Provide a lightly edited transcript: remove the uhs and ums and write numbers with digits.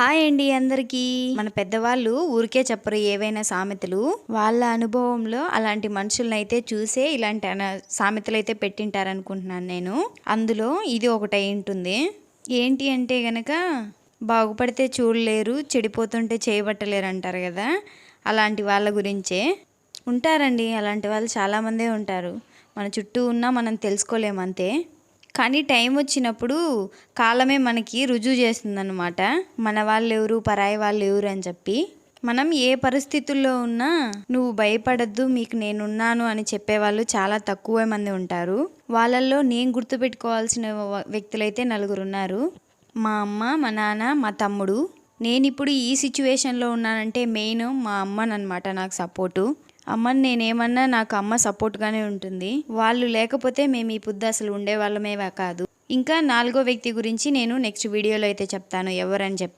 Hi అండి అందరికీ. మన పెద్దవాళ్ళు ఊరికే చెప్పరు ఏవైనా సామెతలు. వాళ్ళ అనుభవంలో అలాంటి మనుషులనైతే చూసే ఇలాంటి సామెతలు అయితే పెట్టింటారనుకుంటున్నాను నేను. అందులో ఇది ఒకటి అయి ఉంటుంది. ఏంటి అంటే గనక బాగుపడితే చూడలేరు, చెడిపోతుంటే చేయబట్టలేరు అంటారు కదా. అలాంటి వాళ్ళ గురించే ఉంటారండి. అలాంటి వాళ్ళు చాలామందే ఉంటారు. మన చుట్టూ ఉన్నా మనం తెలుసుకోలేమంతే. కానీ టైం వచ్చినప్పుడు కాలమే మనకి రుజువు చేస్తుందన్నమాట. మన వాళ్ళు ఎవరు, పరాయి వాళ్ళు ఎవరు అని చెప్పి. మనం ఏ పరిస్థితుల్లో ఉన్నా నువ్వు భయపడద్దు, మీకు నేనున్నాను అని చెప్పేవాళ్ళు చాలా తక్కువ మంది ఉంటారు. వాళ్ళల్లో నేను గుర్తుపెట్టుకోవాల్సిన వ్యక్తులైతే నలుగురు ఉన్నారు. మా అమ్మ, మా నాన్న, మా తమ్ముడు. నేను ఇప్పుడు ఈ సిచ్యువేషన్లో ఉన్నానంటే మెయిన్ మా అమ్మనమాట నాకు సపోర్టు. అమ్మని నేనేమన్నా నాకు అమ్మ సపోర్ట్గానే ఉంటుంది. వాళ్ళు లేకపోతే మేము ఈ పొద్దు అసలు ఉండేవాళ్ళమే కాదు. ఇంకా నాలుగో వ్యక్తి గురించి నేను నెక్స్ట్ వీడియోలో అయితే చెప్తాను ఎవరని చెప్పి.